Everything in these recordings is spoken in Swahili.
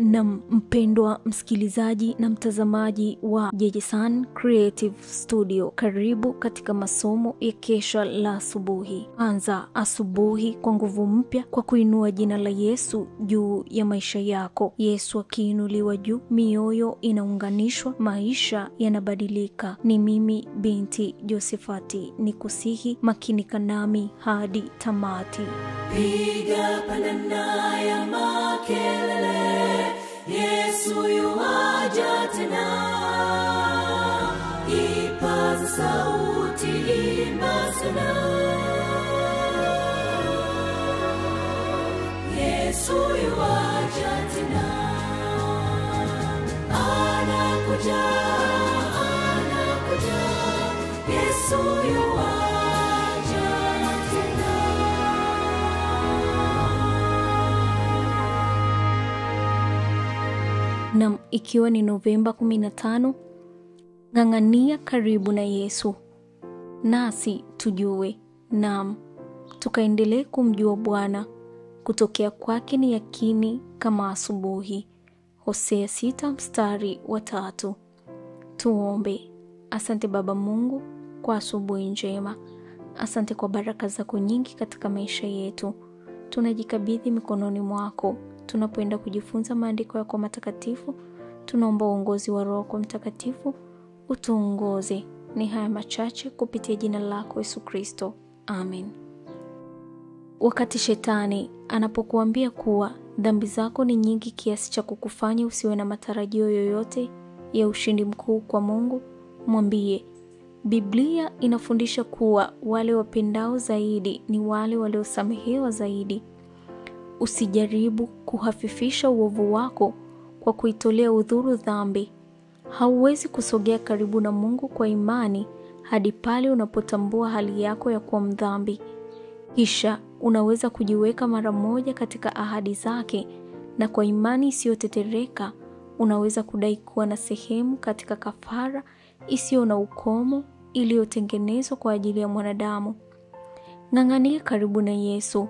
Na mpendwa msikilizaji na mtazamaji wa JJ Creative Studio, karibu katika masomo ya kesha la asubuhi. Anza asubuhi kwa nguvu mpya kwa kuinua jina la Yesu juu ya maisha yako. Yesu akiinuliwa juu, mioyo inaunganishwa, maisha yanabadilika. Ni mimi binti Josefati, nikusihi makinika nami hadi tamati. Piga pandana ya makelele, Yesu yuaja tena. Ipaza sauti, imba sana. Yesu yuaja tena. Anakuja, anakuja. Yesu yuaja tena. Na ikiwa ni Novemba 15, ng'ang'ania karibu na Yesu, nasi tujue, naam, tukaendelee kumjua Bwana. Kutokea kwake ni yakini kama asubuhi. Hosea 6:3. Tuombe. Asante Baba Mungu kwa asubuhi njema. Asante kwa baraka zako nyingi katika maisha yetu. Tunajikabidhi mikononi mwako. Tunapoenda kujifunza maandiko yako matakatifu, tunaomba uongozi wa Roho Mtakatifu, utuongoze. Ni haya machache kupitia jina lako Yesu Kristo. Amen. Wakati shetani anapokuambia kuwa dhambi zako ni nyingi kiasi cha kukufanya usiwe na matarajio yoyote ya ushindi mkuu kwa Mungu, mwambie, Biblia inafundisha kuwa wale wapendao zaidi ni wale waliosamehewa zaidi. Usijaribu kuhafifisha uovu wako kwa kuitolea udhuru dhambi. Hauwezi kusogea karibu na Mungu kwa imani hadi pale unapotambua hali yako ya kuwa mdhambi. Kisha unaweza kujiweka mara moja katika ahadi zake, na kwa imani isiyotetereka unaweza kudai kuwa na sehemu katika kafara isiyo na ukomo iliyotengenezwa kwa ajili ya mwanadamu. Ng'ang'ania karibu na Yesu,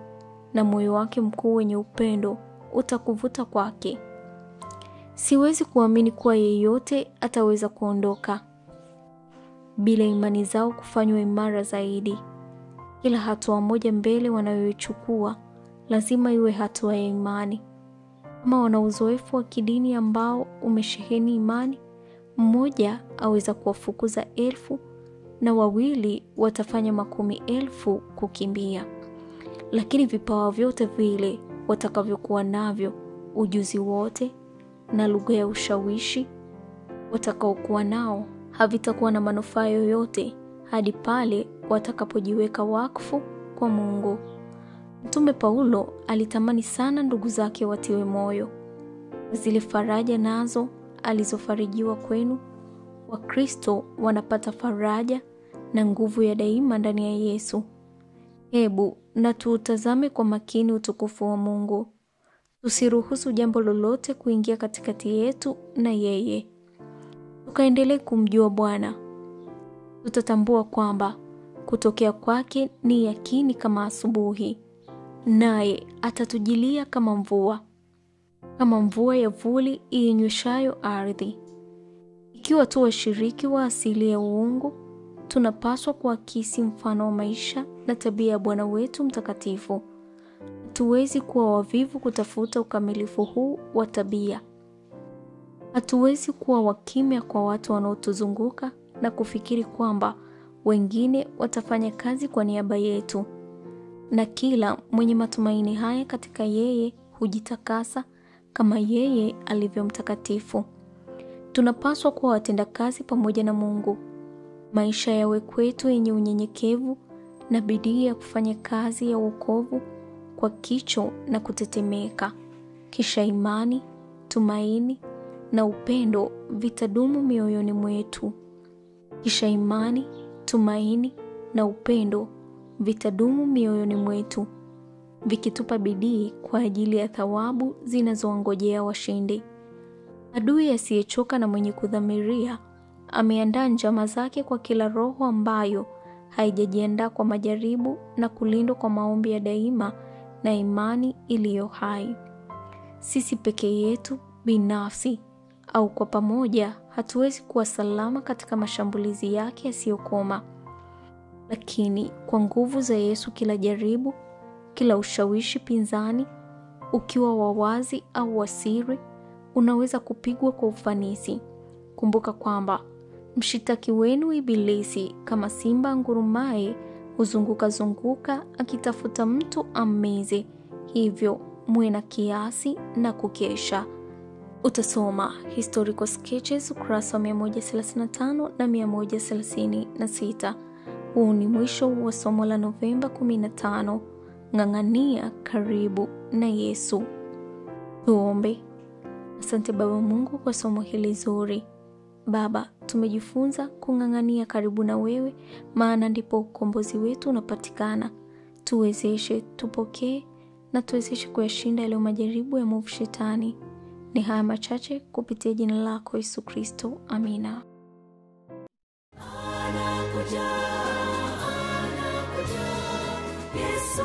na moyo wake mkuu wenye upendo utakuvuta kwake. Siwezi kuamini kuwa yeyote ataweza kuondoka bila imani zao kufanywa imara zaidi. Kila hatua moja mbele wanayoichukua lazima iwe hatua ya imani. Kama wana uzoefu wa kidini ambao umesheheni imani, mmoja aweza kuwafukuza 1000 na wawili watafanya 10,000 kukimbia. Lakini vipawa vyote vile watakavyokuwa navyo, ujuzi wote na lugha ya ushawishi watakaokuwa nao, havitakuwa na manufaa yoyote hadi pale watakapojiweka wakfu kwa Mungu. Mtume Paulo alitamani sana ndugu zake watiwe moyo. Zile faraja nazo alizofarijiwa kwenu, Wakristo wanapata faraja na nguvu ya daima ndani ya Yesu. Hebu na tuutazame kwa makini utukufu wa Mungu. Tusiruhusu jambo lolote kuingia katikati yetu na yeye. Tukaendelee kumjua Bwana. Tutatambua kwamba kutokea kwake ni yakini kama asubuhi, naye atatujilia kama mvua ya vuli iinyweshayo ardhi. Ikiwa tu washiriki wa asili ya uungu, tunapaswa kuakisi mfano wa maisha na tabia ya Bwana wetu mtakatifu. Hatuwezi kuwa wavivu kutafuta ukamilifu huu wa tabia. Hatuwezi kuwa wakimya kwa watu wanaotuzunguka na kufikiri kwamba wengine watafanya kazi kwa niaba yetu. Na kila mwenye matumaini haya katika yeye hujitakasa kama yeye alivyo mtakatifu. Tunapaswa kuwa watendakazi pamoja na Mungu. Maisha yawe kwetu yenye unyenyekevu na bidii ya kufanya kazi ya wokovu kwa kicho na kutetemeka. Kisha imani, tumaini na upendo vitadumu mioyoni mwetu. Kisha imani, tumaini na upendo vitadumu mioyoni mwetu, vikitupa bidii kwa ajili ya thawabu zinazowangojea washindi. Adui asiyechoka na mwenye kudhamiria ameandaa njama zake kwa kila roho ambayo haijajiandaa kwa majaribu na kulindwa kwa maombi ya daima na imani iliyo hai. Sisi peke yetu binafsi au kwa pamoja, hatuwezi kuwa salama katika mashambulizi yake yasiyokoma. Lakini kwa nguvu za Yesu, kila jaribu, kila ushawishi pinzani, ukiwa wa wazi au wa siri, unaweza kupigwa kwa ufanisi. Kumbuka kwamba mshitaki wenu Ibilisi, kama simba angurumaye, huzunguka akitafuta mtu ammeze. Hivyo muwe na kiasi na kukesha. Utasoma Historical Sketches ukurasa wa 135 na 136. Huu ni mwisho wa somo la Novemba 15. Ng'ang'ania karibu na Yesu. Tuombe. Asante Baba Mungu kwa somo hili zuri. Baba, tumejifunza kung'ang'ania karibu na wewe, maana ndipo ukombozi wetu unapatikana. Tuwezeshe, tupokee na tuwezeshe kuyashinda yale majaribu ya mwovu Shetani. Ni haya machache kupitia jina lako Yesu Kristo. Amina. Anakuja, Yesu